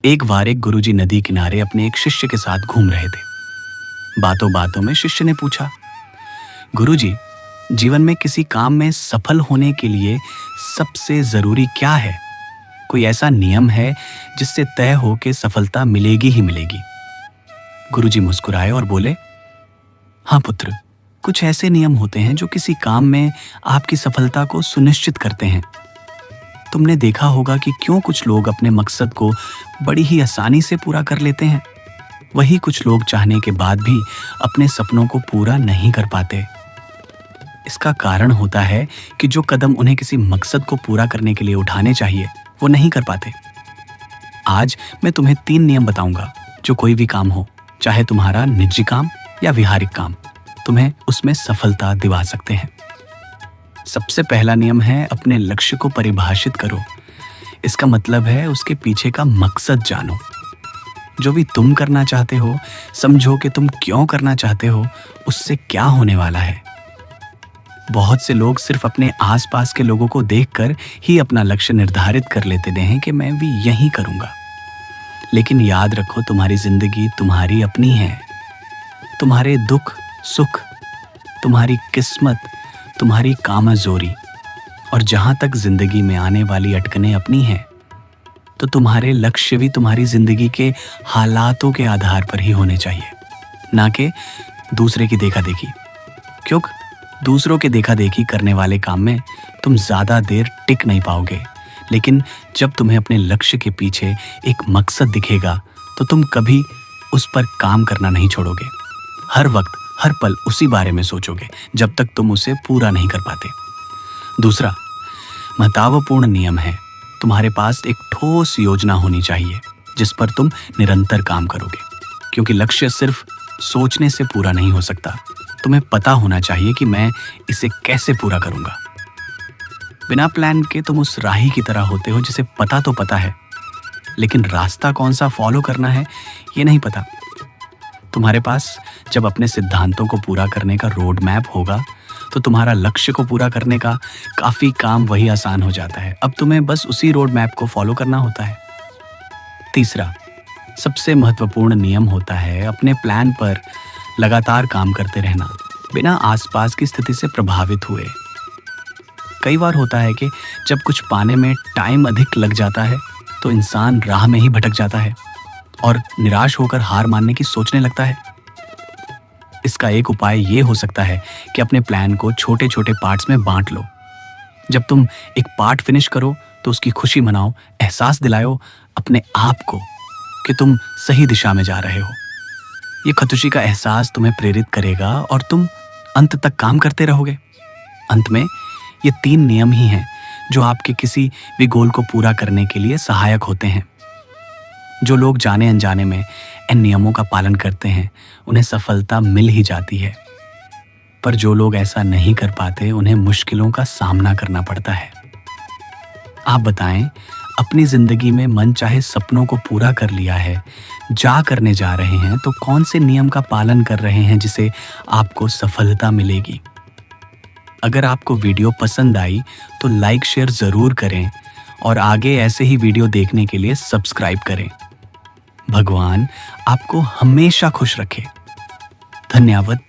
एक बार एक गुरुजी नदी किनारे अपने एक शिष्य के साथ घूम रहे थे। बातों बातों में शिष्य ने पूछा, गुरुजी, जीवन में किसी काम में सफल होने के लिए सबसे जरूरी क्या है? कोई ऐसा नियम है जिससे तय हो कि सफलता मिलेगी ही मिलेगी? गुरुजी मुस्कुराए और बोले, हाँ पुत्र, कुछ ऐसे नियम होते हैं जो किसी काम में आपकी सफलता को सुनिश्चित करते हैं। तुमने देखा होगा कि क्यों कुछ लोग अपने मकसद को बड़ी ही आसानी से पूरा कर लेते हैं, वही कुछ लोग चाहने के बाद भी अपने सपनों को पूरा नहीं कर पाते। इसका कारण होता है कि जो कदम उन्हें किसी मकसद को पूरा करने के लिए उठाने चाहिए वो नहीं कर पाते। आज मैं तुम्हें 3 नियम बताऊंगा जो कोई भी काम हो, चाहे तुम्हारा निजी काम या व्यावहारिक काम, तुम्हें उसमें सफलता दिला सकते हैं। सबसे पहला नियम है, अपने लक्ष्य को परिभाषित करो। इसका मतलब है उसके पीछे का मकसद जानो। जो भी तुम करना चाहते हो, समझो कि तुम क्यों करना चाहते हो, उससे क्या होने वाला है। बहुत से लोग सिर्फ अपने आसपास के लोगों को देखकर ही अपना लक्ष्य निर्धारित कर लेते हैं कि मैं भी यही करूंगा। लेकिन याद रखो, तुम्हारी जिंदगी तुम्हारी अपनी है। तुम्हारे दुख सुख, तुम्हारी किस्मत, तुम्हारी कामजोरी और जहां तक जिंदगी में आने वाली अटकनें अपनी हैं, तो तुम्हारे लक्ष्य भी तुम्हारी जिंदगी के हालातों के आधार पर ही होने चाहिए, ना कि दूसरे की देखा देखी। क्योंकि दूसरों के देखा देखी करने वाले काम में तुम ज्यादा देर टिक नहीं पाओगे। लेकिन जब तुम्हें अपने लक्ष्य के पीछे एक मकसद दिखेगा तो तुम कभी उस पर काम करना नहीं छोड़ोगे। हर वक्त हर पल उसी बारे में सोचोगे जब तक तुम उसे पूरा नहीं कर पाते। दूसरा महत्वपूर्ण नियम है, तुम्हारे पास एक ठोस योजना होनी चाहिए जिस पर तुम निरंतर काम करोगे। क्योंकि लक्ष्य सिर्फ सोचने से पूरा नहीं हो सकता। तुम्हें पता होना चाहिए कि मैं इसे कैसे पूरा करूंगा। बिना प्लान के तुम उस राही की तरह होते हो जिसे पता तो पता है, लेकिन रास्ता कौन सा फॉलो करना है ये नहीं पता। तुम्हारे पास जब अपने सिद्धांतों को पूरा करने का रोड मैप होगा तो तुम्हारा लक्ष्य को पूरा करने का काफी काम वही आसान हो जाता है। अब तुम्हें बस उसी रोड मैप को फॉलो करना होता है। तीसरा सबसे महत्वपूर्ण नियम होता है, अपने प्लान पर लगातार काम करते रहना बिना आसपास की स्थिति से प्रभावित हुए। कई बार होता है कि जब कुछ पाने में टाइम अधिक लग जाता है तो इंसान राह में ही भटक जाता है और निराश होकर हार मानने की सोचने लगता है। इसका एक उपाय ये हो सकता है कि अपने प्लान को छोटे छोटे पार्ट्स में बांट लो। जब तुम एक पार्ट फिनिश करो तो उसकी खुशी मनाओ, एहसास दिलाओ अपने आप को कि तुम सही दिशा में जा रहे हो। ये खुशी का एहसास तुम्हें प्रेरित करेगा और तुम अंत तक काम करते रहोगे। अंत में ये 3 नियम ही हैं जो आपके किसी भी गोल को पूरा करने के लिए सहायक होते हैं। जो लोग जाने अनजाने में इन नियमों का पालन करते हैं उन्हें सफलता मिल ही जाती है, पर जो लोग ऐसा नहीं कर पाते उन्हें मुश्किलों का सामना करना पड़ता है। आप बताएं, अपनी जिंदगी में मन चाहे सपनों को पूरा कर लिया है, जा करने जा रहे हैं, तो कौन से नियम का पालन कर रहे हैं जिसे आपको सफलता मिलेगी? अगर आपको वीडियो पसंद आई तो लाइक शेयर जरूर करें और आगे ऐसे ही वीडियो देखने के लिए सब्सक्राइब करें। भगवान आपको हमेशा खुश रखे। धन्यवाद।